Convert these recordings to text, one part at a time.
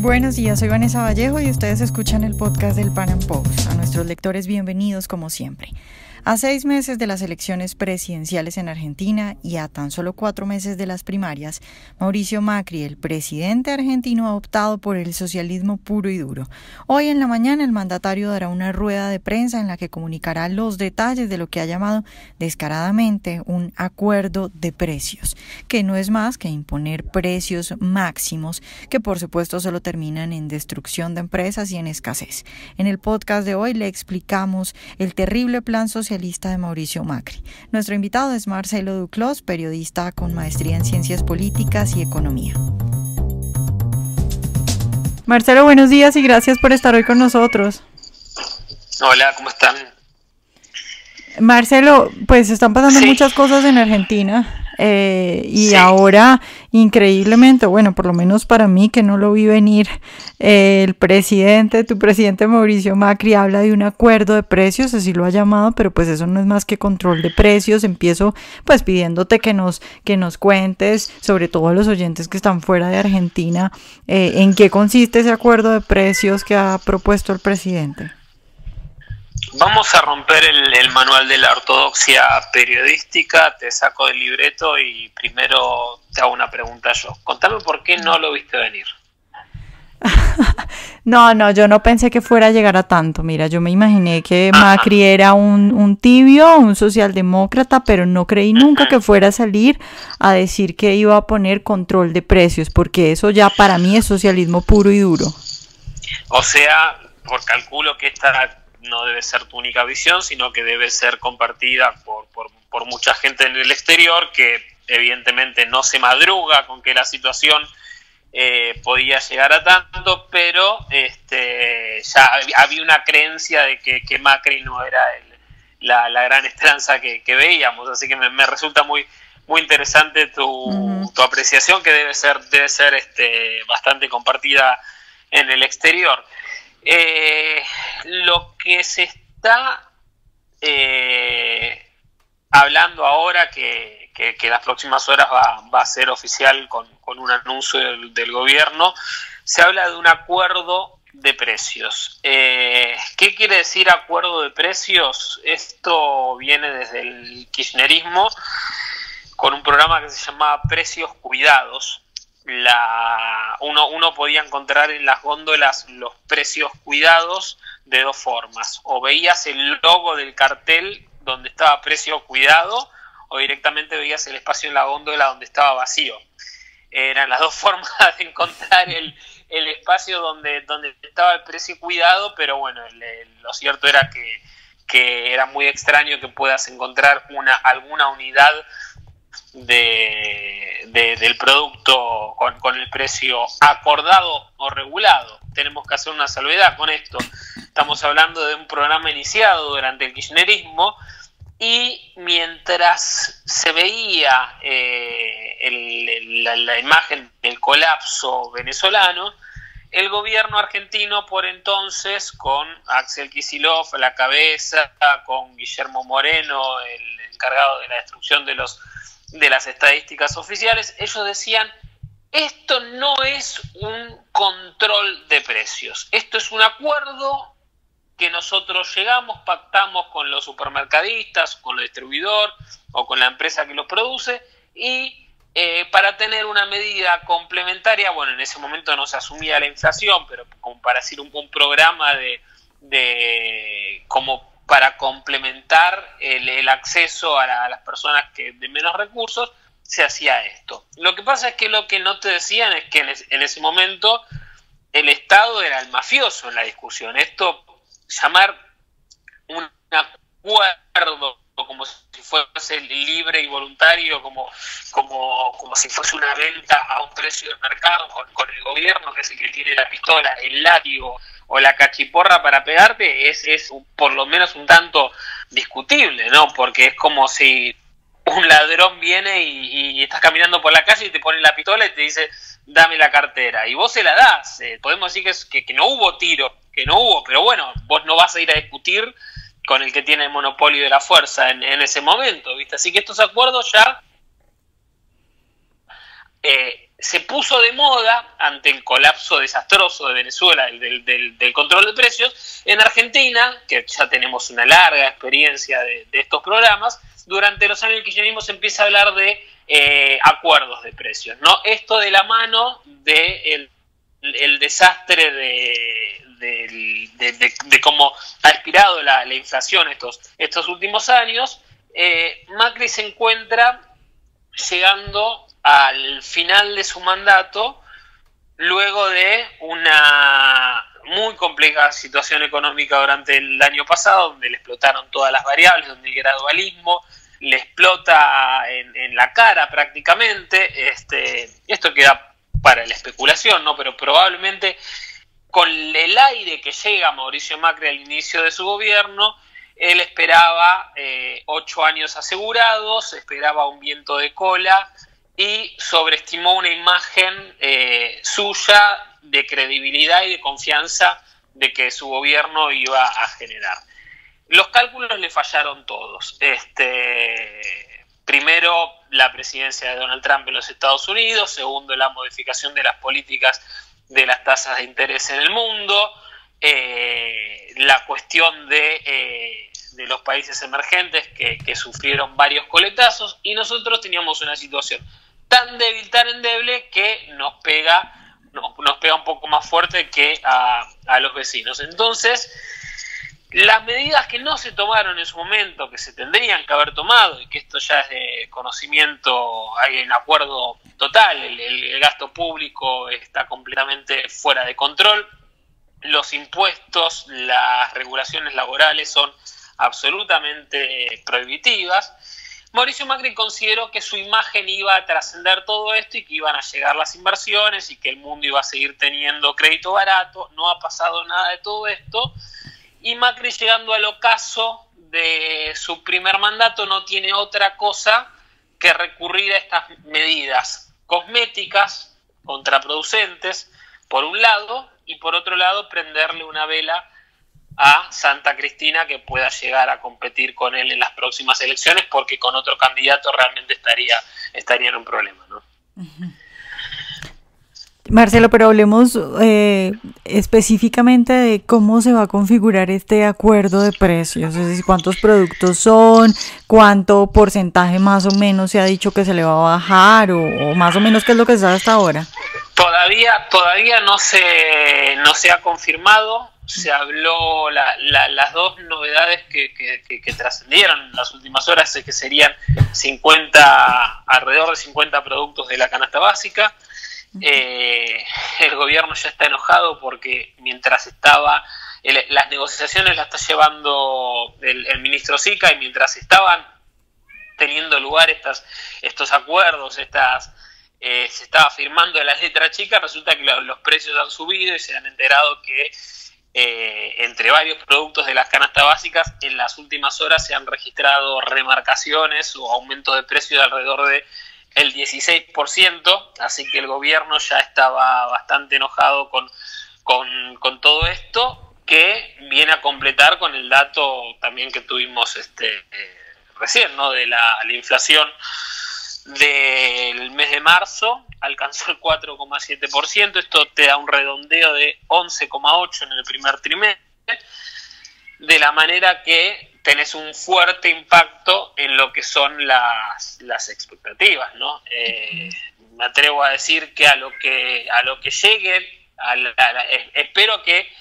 Buenos días, soy Vanessa Vallejo y ustedes escuchan el podcast del Pan Am Post. A nuestros lectores, bienvenidos como siempre. A 6 meses de las elecciones presidenciales en Argentina y a tan solo 4 meses de las primarias, Mauricio Macri, el presidente argentino, ha optado por el socialismo puro y duro. Hoy en la mañana el mandatario dará una rueda de prensa en la que comunicará los detalles de lo que ha llamado descaradamente un acuerdo de precios, que no es más que imponer precios máximos que por supuesto solo terminan en destrucción de empresas y en escasez. En el podcast de hoy le explicamos el terrible plan socialista de Mauricio Macri. Nuestro invitado es Marcelo Duclos, periodista con maestría en Ciencias Políticas y Economía. Marcelo, buenos días y gracias por estar hoy con nosotros. Hola, ¿cómo están? Marcelo, pues están pasando muchas cosas en Argentina y ahora, increíblemente, bueno, por lo menos para mí que no lo vi venir, tu presidente Mauricio Macri habla de un acuerdo de precios, así lo ha llamado, pero pues eso no es más que control de precios. Empiezo pues pidiéndote que nos cuentes, sobre todo a los oyentes que están fuera de Argentina, en qué consiste ese acuerdo de precios que ha propuesto el presidente. Vamos a romper el manual de la ortodoxia periodística. Te saco del libreto y primero te hago una pregunta yo. Contame por qué no lo viste venir. No, yo no pensé que fuera a llegar a tanto. Mira, yo me imaginé que Macri era un tibio, un socialdemócrata, pero no creí nunca que fuera a salir a decir que iba a poner control de precios, porque eso ya para mí es socialismo puro y duro. O sea, por calculo que esta no debe ser tu única visión, sino que debe ser compartida por mucha gente en el exterior, que evidentemente no se madruga con que la situación podía llegar a tanto, pero ya había una creencia de que Macri no era la gran esperanza que veíamos, así que me resulta muy interesante tu apreciación, que debe ser bastante compartida en el exterior. Lo que se está hablando ahora, que las próximas horas va a ser oficial con un anuncio del gobierno, se habla de un acuerdo de precios. ¿Qué quiere decir acuerdo de precios? Esto viene desde el kirchnerismo con un programa que se llamaba Precios Cuidados. Uno podía encontrar en las góndolas los precios cuidados de dos formas: o veías el logo del cartel donde estaba precio cuidado, o directamente veías el espacio en la góndola donde estaba vacío. Eran las dos formas de encontrar el espacio donde estaba el precio cuidado, pero bueno, lo cierto era que era muy extraño que puedas encontrar alguna unidad del producto con el precio acordado o regulado. Tenemos que hacer una salvedad con esto. Estamos hablando de un programa iniciado durante el kirchnerismo, y mientras se veía la imagen del colapso venezolano, el gobierno argentino por entonces, con Axel Kicillof a la cabeza, con Guillermo Moreno, el encargado de la destrucción de las estadísticas oficiales, ellos decían: esto no es un control de precios, esto es un acuerdo que nosotros llegamos, pactamos con los supermercadistas, con el distribuidor o con la empresa que los produce, y para tener una medida complementaria, bueno, en ese momento no se asumía la inflación, pero como para decir un programa como para complementar el acceso a las personas de menos recursos, se hacía esto. Lo que pasa es que lo que no te decían es que en ese momento el Estado era el mafioso en la discusión. Esto, llamar un acuerdo como si fuese libre y voluntario, como si fuese una venta a un precio de mercado con el gobierno, que es el que tiene la pistola, el látigo o la cachiporra para pegarte, es por lo menos un tanto discutible, ¿no? Porque es como si un ladrón viene y estás caminando por la calle y te pone la pistola y te dice: dame la cartera, y vos se la das. Podemos decir que no hubo tiro, pero bueno, vos no vas a ir a discutir con el que tiene el monopolio de la fuerza en ese momento, ¿viste? Así que estos acuerdos ya se puso de moda ante el colapso desastroso de Venezuela del control de precios. En Argentina, que ya tenemos una larga experiencia de estos programas, durante los años del kirchnerismo se empieza a hablar de acuerdos de precios, ¿no? Esto de la mano de el desastre de cómo ha expirado la inflación estos últimos años. Macri se encuentra llegando al final de su mandato luego de una muy compleja situación económica durante el año pasado, donde le explotaron todas las variables, donde el gradualismo le explota en la cara prácticamente. Esto queda para la especulación, ¿no? Pero probablemente con el aire que llega Mauricio Macri al inicio de su gobierno, él esperaba 8 años asegurados, esperaba un viento de cola y sobreestimó una imagen suya de credibilidad y de confianza de que su gobierno iba a generar. Los cálculos le fallaron todos. Primero, la presidencia de Donald Trump en los Estados Unidos. Segundo, la modificación de las políticas de las tasas de interés en el mundo. La cuestión de los países emergentes que sufrieron varios coletazos, y nosotros teníamos una situación tan débil, tan endeble, que nos pega un poco más fuerte que a los vecinos. Entonces, las medidas que no se tomaron en su momento, que se tendrían que haber tomado, y que esto ya es de conocimiento, hay un acuerdo total, el gasto público está completamente fuera de control, los impuestos, las regulaciones laborales son absolutamente prohibitivas. Mauricio Macri consideró que su imagen iba a trascender todo esto y que iban a llegar las inversiones y que el mundo iba a seguir teniendo crédito barato. No ha pasado nada de todo esto, y Macri, llegando al ocaso de su primer mandato, no tiene otra cosa que recurrir a estas medidas cosméticas, contraproducentes, por un lado, y por otro lado prenderle una vela a Santa Cristina, que pueda llegar a competir con él en las próximas elecciones, porque con otro candidato realmente estaría en un problema, ¿no? Marcelo, pero hablemos específicamente de cómo se va a configurar este acuerdo de precios, es decir, cuántos productos son, cuánto porcentaje más o menos se ha dicho que se le va a bajar, o más o menos qué es lo que se sabe hasta ahora. Todavía no se ha confirmado. Se habló las dos novedades que trascendieron en las últimas horas, es que serían alrededor de 50 productos de la canasta básica. El gobierno ya está enojado porque mientras las negociaciones las está llevando el ministro Sica, y mientras estaban teniendo lugar estos acuerdos, se estaba firmando de las letras chicas, resulta que los precios han subido y se han enterado que entre varios productos de las canastas básicas en las últimas horas se han registrado remarcaciones o aumento de precio de alrededor de el 16%, así que el gobierno ya estaba bastante enojado con todo esto, que viene a completar con el dato también que tuvimos recién, ¿no? De la inflación del mes de marzo, alcanzó el 4,7%, esto te da un redondeo de 11,8% en el primer trimestre, de la manera que tenés un fuerte impacto en lo que son las expectativas, ¿no? Me atrevo a decir que a lo que llegue, espero que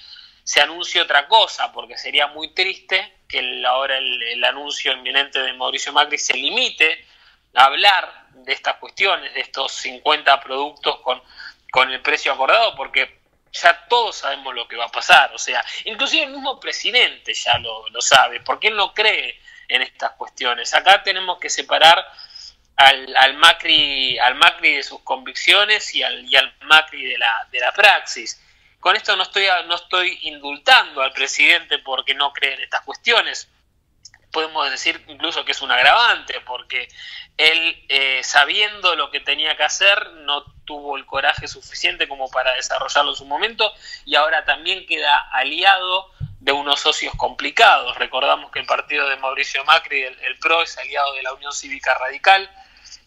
se anuncie otra cosa, porque sería muy triste que ahora el anuncio inminente de Mauricio Macri se limite a hablar de estas cuestiones, de estos 50 productos con el precio acordado, porque ya todos sabemos lo que va a pasar. O sea, inclusive el mismo presidente ya lo sabe, porque él no cree en estas cuestiones. Acá tenemos que separar al Macri de sus convicciones y al Macri de la praxis. Con esto no estoy indultando al presidente porque no cree en estas cuestiones. Podemos decir incluso que es un agravante, porque él, sabiendo lo que tenía que hacer, no tuvo el coraje suficiente como para desarrollarlo en su momento, y ahora también queda aliado de unos socios complicados. Recordamos que el partido de Mauricio Macri, el PRO, es aliado de la Unión Cívica Radical,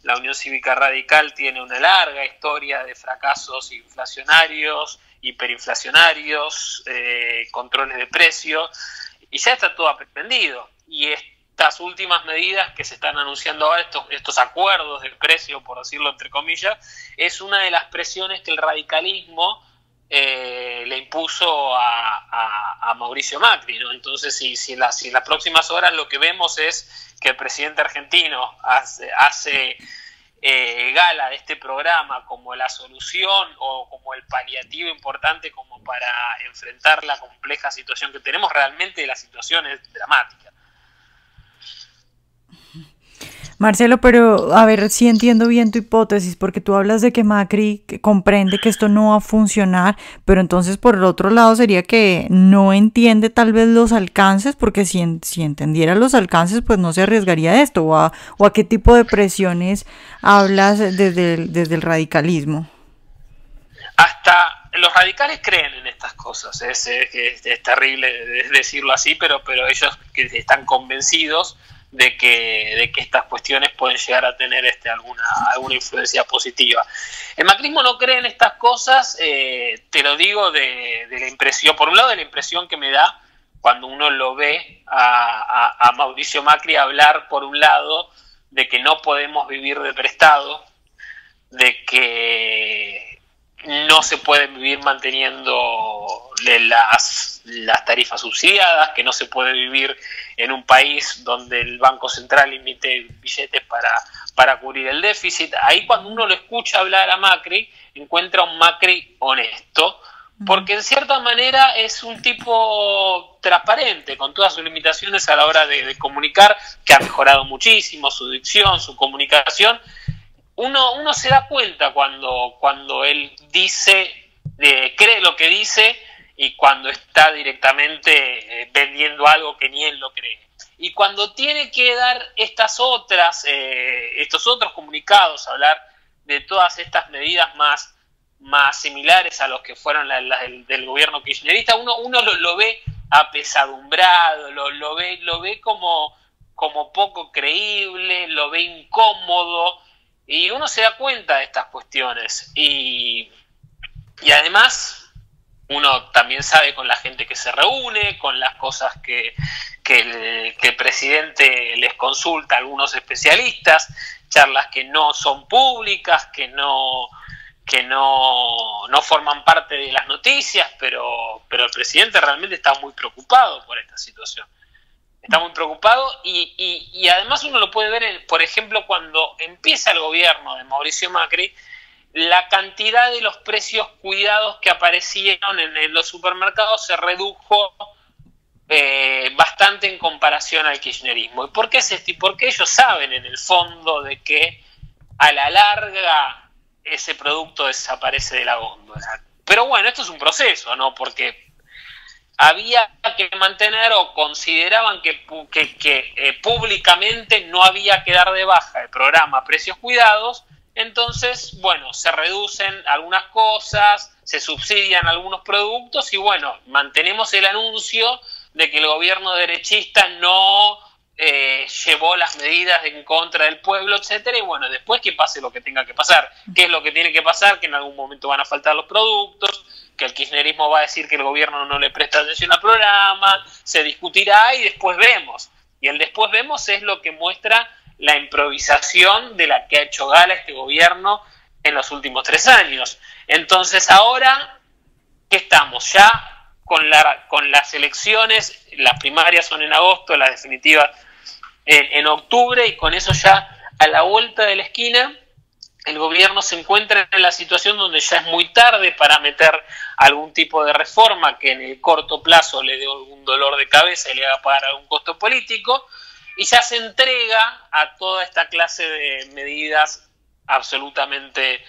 La Unión Cívica Radical tiene una larga historia de fracasos inflacionarios, hiperinflacionarios, controles de precios, y ya está todo aprendido. Y estas últimas medidas que se están anunciando ahora, estos acuerdos de precio, por decirlo entre comillas, es una de las presiones que el radicalismo le impuso a Mauricio Macri, ¿no? Entonces, si en las próximas horas lo que vemos es que el presidente argentino hace gala de este programa como la solución o como el paliativo importante como para enfrentar la compleja situación que tenemos, realmente la situación es dramática. Marcelo, pero a ver si entiendo bien tu hipótesis, porque tú hablas de que Macri comprende que esto no va a funcionar, pero entonces por el otro lado sería que no entiende tal vez los alcances, porque si entendiera los alcances, pues no se arriesgaría a esto, o a qué tipo de presiones hablas desde el radicalismo. Hasta los radicales creen en estas cosas, es terrible decirlo así, pero ellos que están convencidos de que estas cuestiones pueden llegar a tener alguna influencia positiva. El macrismo no cree en estas cosas, te lo digo de la impresión, por un lado de la impresión que me da cuando uno lo ve a Mauricio Macri hablar, por un lado, de que no podemos vivir de prestado, de que no se puede vivir manteniendo las tarifas subsidiadas, que no se puede vivir en un país donde el Banco Central emite billetes para cubrir el déficit. Ahí cuando uno lo escucha hablar a Macri, encuentra un Macri honesto, porque en cierta manera es un tipo transparente, con todas sus limitaciones a la hora de comunicar, que ha mejorado muchísimo su dicción, su comunicación. Uno se da cuenta cuando él dice, cree lo que dice, y cuando está directamente vendiendo algo que ni él lo cree. Y cuando tiene que dar estos otros comunicados, hablar de todas estas medidas más similares a los que fueron las del gobierno kirchnerista, uno lo ve apesadumbrado, lo ve como poco creíble, lo ve incómodo, y uno se da cuenta de estas cuestiones. Y además uno también sabe con la gente que se reúne, con las cosas que el presidente les consulta a algunos especialistas, charlas que no son públicas, que no forman parte de las noticias, pero el presidente realmente está muy preocupado por esta situación. Está muy preocupado y además uno lo puede ver, por ejemplo, cuando empieza el gobierno de Mauricio Macri, la cantidad de los precios cuidados que aparecieron en los supermercados se redujo bastante en comparación al kirchnerismo. ¿Y por qué es esto? Y porque ellos saben en el fondo de que a la larga ese producto desaparece de la góndola. Pero bueno, esto es un proceso, ¿no? Porque había que mantener, o consideraban que públicamente no había que dar de baja el programa Precios Cuidados. Entonces, bueno, se reducen algunas cosas, se subsidian algunos productos y bueno, mantenemos el anuncio de que el gobierno derechista no llevó las medidas en contra del pueblo, etcétera, y bueno, después que pase lo que tenga que pasar. ¿Qué es lo que tiene que pasar? Que en algún momento van a faltar los productos, que el kirchnerismo va a decir que el gobierno no le presta atención al programa, se discutirá y después vemos. Y el después vemos es lo que muestra la improvisación de la que ha hecho gala este gobierno en los últimos 3 años. Entonces ahora, ¿qué estamos? Ya con las elecciones, las primarias son en agosto, las definitivas en octubre, y con eso ya a la vuelta de la esquina el gobierno se encuentra en la situación donde ya es muy tarde para meter algún tipo de reforma que en el corto plazo le dé algún dolor de cabeza y le haga pagar algún costo político, y ya se entrega a toda esta clase de medidas absolutamente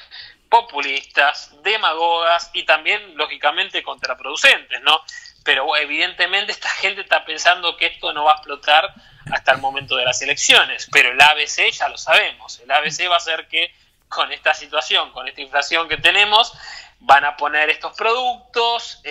populistas, demagogas y también, lógicamente, contraproducentes, ¿no? Pero evidentemente esta gente está pensando que esto no va a explotar hasta el momento de las elecciones, pero el ABC ya lo sabemos, el ABC va a ser que con esta situación, con esta inflación que tenemos, van a poner estos productos,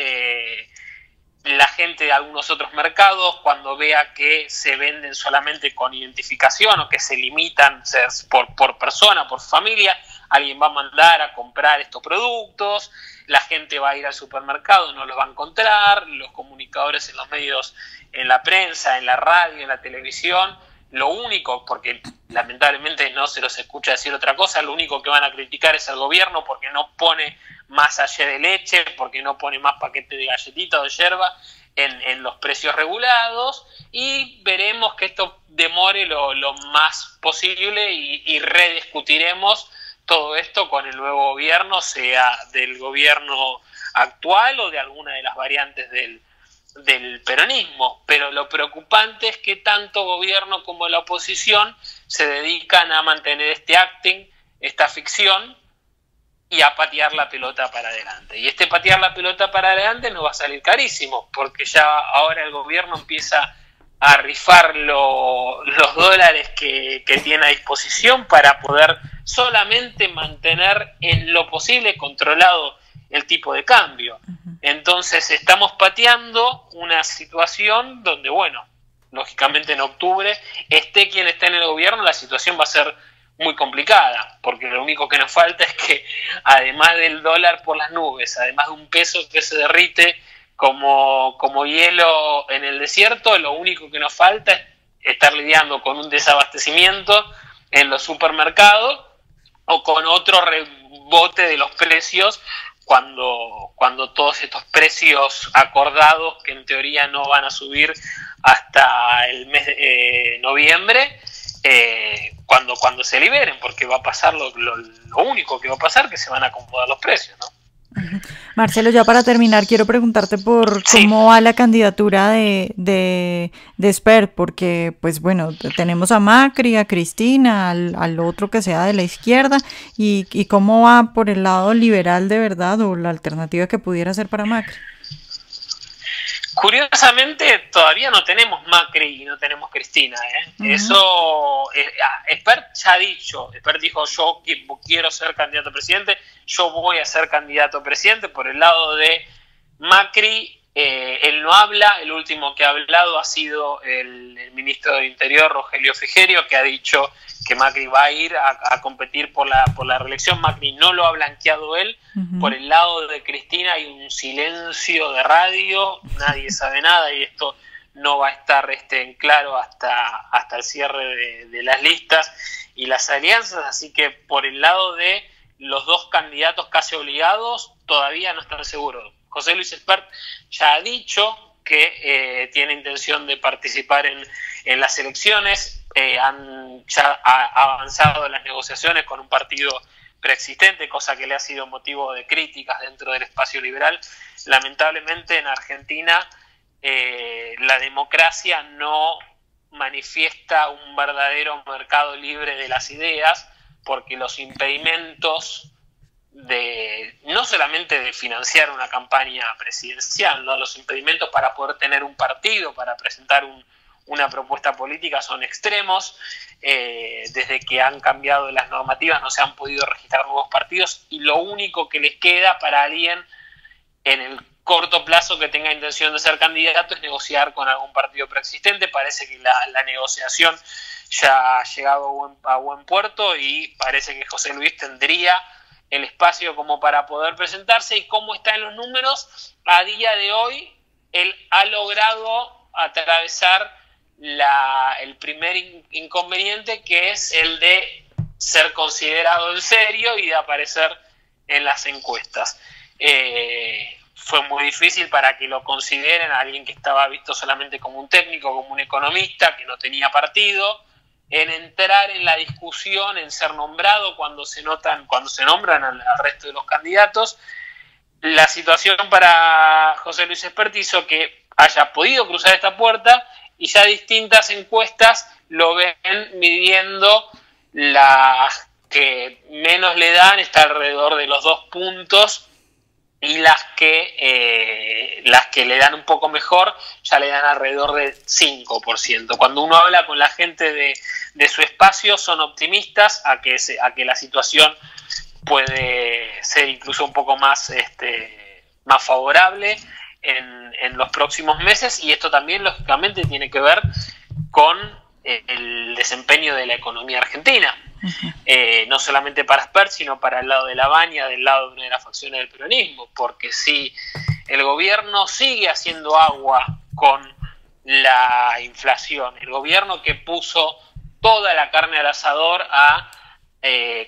la gente de algunos otros mercados, cuando vea que se venden solamente con identificación o que se limitan por persona, por familia, alguien va a mandar a comprar estos productos, la gente va a ir al supermercado, no los va a encontrar, los comunicadores en los medios, en la prensa, en la radio, en la televisión, lo único, porque lamentablemente no se los escucha decir otra cosa, lo único que van a criticar es al gobierno porque no pone más sachet de leche, porque no pone más paquete de galletita o de yerba en los precios regulados, y veremos que esto demore lo más posible y rediscutiremos todo esto con el nuevo gobierno, sea del gobierno actual o de alguna de las variantes del peronismo. Pero lo preocupante es que tanto gobierno como la oposición se dedican a mantener este acting, esta ficción, y a patear la pelota para adelante. Y este patear la pelota para adelante nos va a salir carísimo, porque ya ahora el gobierno empieza a rifar los dólares que tiene a disposición para poder solamente mantener en lo posible controlado el tipo de cambio. Entonces estamos pateando una situación donde, bueno, lógicamente en octubre, esté quien esté en el gobierno, la situación va a ser muy complicada, porque lo único que nos falta es que, además del dólar por las nubes, además de un peso que se derrite como hielo en el desierto, lo único que nos falta es estar lidiando con un desabastecimiento en los supermercados o con otro rebote de los precios cuando todos estos precios acordados, que en teoría no van a subir hasta el mes de noviembre, cuando se liberen, porque va a pasar lo único que va a pasar, que se van a acomodar los precios, ¿no? Marcelo, ya para terminar, quiero preguntarte por cómo va la candidatura de Spert, porque, pues bueno, tenemos a Macri, a Cristina, al otro que sea de la izquierda, y cómo va por el lado liberal de verdad, o la alternativa que pudiera ser para Macri. Curiosamente, todavía no tenemos Macri y no tenemos Cristina, ¿eh? Eso, Spert ya ha dicho, Spert dijo: yo quiero ser candidato a presidente, yo voy a ser candidato a presidente. Por el lado de Macri, él no habla, el último que ha hablado ha sido el ministro del Interior, Rogelio Frigerio, que ha dicho que Macri va a ir a competir por la reelección. Macri no lo ha blanqueado él. Por el lado de Cristina hay un silencio de radio, nadie sabe nada, y esto no va a estar en claro hasta el cierre de las listas y las alianzas. Así que por el lado de los dos candidatos casi obligados, todavía no están seguros. José Luis Espert ya ha dicho que tiene intención de participar en las elecciones. Ya ha avanzado en las negociaciones con un partido preexistente, cosa que le ha sido motivo de críticas dentro del espacio liberal. Lamentablemente en Argentina la democracia no manifiesta un verdadero mercado libre de las ideas, porque los impedimentos no solamente de financiar una campaña presidencial, ¿no? Los impedimentos para poder tener un partido, para presentar una propuesta política son extremos. Desde que han cambiado las normativas no se han podido registrar nuevos partidos, y lo único que les queda para alguien en el corto plazo que tenga intención de ser candidato es negociar con algún partido preexistente. Parece que la negociación ya ha llegado a buen puerto, y parece que José Luis tendría el espacio como para poder presentarse. Y como está en los números, a día de hoy él ha logrado atravesar el primer inconveniente, que es el de ser considerado en serio y de aparecer en las encuestas. Fue muy difícil para que lo consideren a alguien que estaba visto solamente como un técnico, como un economista, que no tenía partido, en entrar en la discusión, en ser nombrado cuando se nombran al resto de los candidatos. La situación para José Luis Espert hizo que haya podido cruzar esta puerta, y ya distintas encuestas lo ven midiendo. Las que menos le dan está alrededor de los 2 puntos, y las que le dan un poco mejor ya le dan alrededor del 5%. Cuando uno habla con la gente de su espacio, son optimistas a que la situación puede ser incluso un poco más favorable. en los próximos meses, y esto también lógicamente tiene que ver con el desempeño de la economía argentina. No solamente para Spert, sino para el lado de la Baña, del lado de una de las facciones del peronismo, porque si el gobierno sigue haciendo agua con la inflación, el gobierno que puso toda la carne al asador a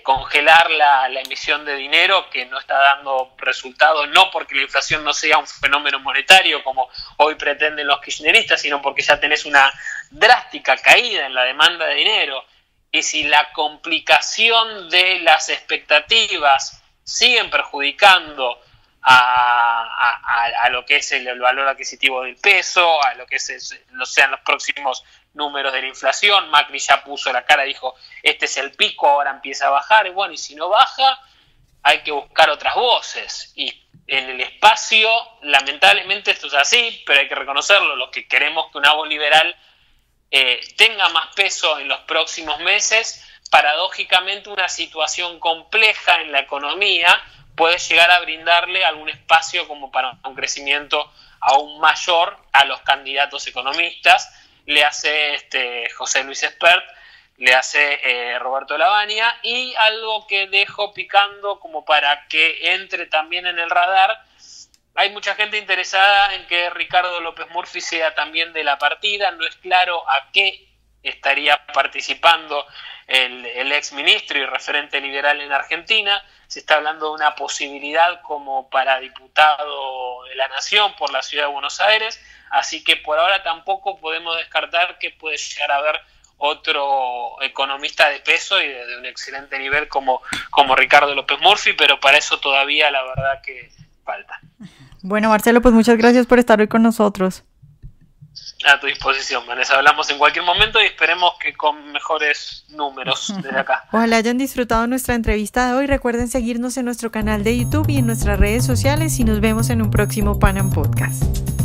congelar la emisión de dinero, que no está dando resultados, no porque la inflación no sea un fenómeno monetario como hoy pretenden los kirchneristas, sino porque ya tenés una drástica caída en la demanda de dinero. Y si la complicación de las expectativas siguen perjudicando a lo que es el valor adquisitivo del peso, a lo que sean los próximos números de la inflación, Macri ya puso la cara, dijo, este es el pico, ahora empieza a bajar, y bueno, y si no baja, hay que buscar otras voces. Y en el espacio, lamentablemente esto es así, pero hay que reconocerlo, los que queremos que una voz liberal tenga más peso en los próximos meses, paradójicamente una situación compleja en la economía puede llegar a brindarle algún espacio como para un crecimiento aún mayor a los candidatos economistas. Le hace José Luis Spert, le hace Roberto Lavagna, y algo que dejo picando como para que entre también en el radar. Hay mucha gente interesada en que Ricardo López Murphy sea también de la partida. No es claro a qué estaría participando el ex ministro y referente liberal en Argentina. Se está hablando de una posibilidad como para diputado de la Nación por la Ciudad de Buenos Aires, así que por ahora tampoco podemos descartar que puede llegar a haber otro economista de peso y de un excelente nivel como Ricardo López Murphy, pero para eso todavía la verdad que falta. Bueno, Marcelo, pues muchas gracias por estar hoy con nosotros. A tu disposición, Vanessa. Hablamos en cualquier momento y esperemos que con mejores números desde acá. Ojalá hayan disfrutado nuestra entrevista de hoy. Recuerden seguirnos en nuestro canal de YouTube y en nuestras redes sociales, y nos vemos en un próximo Pan Am Podcast.